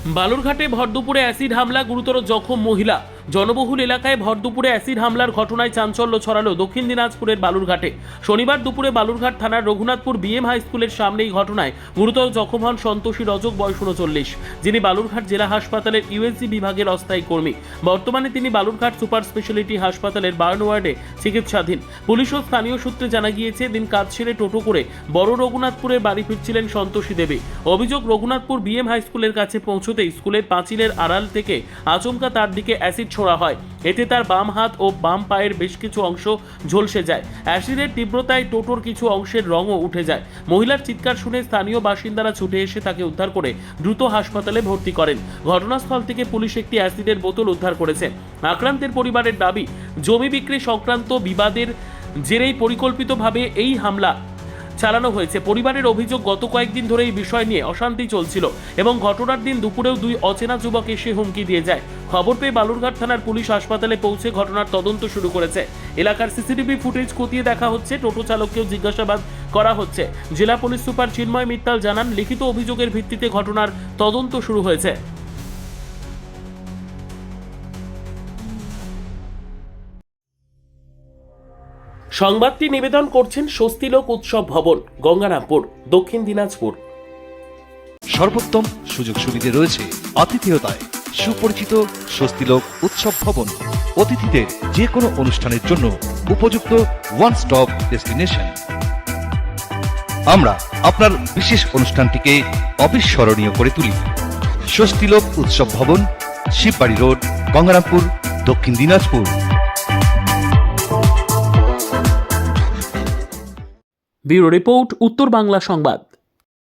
বালুরঘাটে ভরদুপুরে acid হামলা, গুরুতর জখম মহিলা। জনবহুল এলাকায় ভরদুপুরে অ্যাসিড হামলার ঘটনায় চাঞ্চল্য ছড়ালো দক্ষিণ দিনাজপুরের বালুরঘাটে। শনিবার দুপুরে বালুরঘাট থানার রঘুনাথপুর বিএম হাই স্কুলের সামনে এই ঘটনায় গুরুতর জখম হন সন্তোষী রজক, বয়স 39, যিনি বালুরঘাট জেলা হাসপাতালের ইউএসজি বিভাগের অস্থায়ী কর্মী। বর্তমানে তিনি বালুরঘাট সুপার স্পেশালিটি হাসপাতালের বার্ন ওয়ার্ডে চিকিৎসাধীন। পুলিশ ও স্থানীয় সূত্রে জানা গিয়েছে, দিন কাজ সেরে টোটো করে বড় রঘুনাথপুরে বাড়ি ফিরছিলেন সন্তোষী দেবী। অভিযোগ, রঘুনাথপুর বিএম হাই স্কুলের কাছে পৌঁছতেই স্কুলের পাঁচিলের আড়াল থেকে আচমকা তার দিকে অ্যাসিড ছোড়া হয়। এতে তার বাম হাত ও বাম পায়ের বেশ কিছু অংশ ঝলসে যায়। অ্যাসিডের তীব্রতায় টোটোর কিছু অংশের রঙও উঠে যায়। মহিলার চিৎকার শুনে স্থানীয় বাসিন্দারা ছুটে এসে তাকে উদ্ধার করে দ্রুত হাসপাতালে ভর্তি করেন। ঘটনাস্থল থেকে পুলিশ একটি অ্যাসিডের বোতল উদ্ধার করেছে। আক্রান্তের পরিবারের দাবি, জমি বিক্রি সংক্রান্ত বিবাদের জেরেই পরিকল্পিতভাবে এই হামলা চালানো হয়েছে। পরিবারের অভিযোগ, গত কয়েকদিন ধরে এই বিষয় নিয়ে অশান্তি চলছিল এবং ঘটনার দিন দুপুরেও দুই অচেনা যুবক এসে হুমকি দিয়ে যায়। খবর পেয়ে বালুরঘাট থানার পুলিশ হাসপাতালে পৌঁছে ঘটনার তদন্ত শুরু করেছে। এলাকার সিসিটিভি ফুটেজ খতিয়ে দেখা হচ্ছে, টোটো চালককেও জিজ্ঞাসাবাদ করা হচ্ছে। জেলা পুলিশ সুপার চিন্ময় মিত্তাল জানান, লিখিত অভিযোগের ভিত্তিতে ঘটনার তদন্ত শুরু হয়েছে। সংবাদটি নিবেদন করছেন স্বস্তিলোক উৎসব ভবন, গঙ্গারামপুর, দক্ষিণ দিনাজপুর। সর্বোত্তম সুযোগ সুবিধে রয়েছে আতিথেয়তায়। সুপরিচিত স্বস্তিলোক উৎসব ভবন অতিথিদের যে কোনো অনুষ্ঠানের জন্য উপযুক্ত ওয়ান স্টপ ডেস্টিনেশন। আমরা আপনার বিশেষ অনুষ্ঠানটিকে অবিস্মরণীয় করে তুলি। স্বস্তিলোক উৎসব ভবন, শিববাড়ি রোড, গঙ্গারামপুর, দক্ষিণ দিনাজপুর। ব্যুরো রিপোর্ট, উত্তর বাংলা সংবাদ।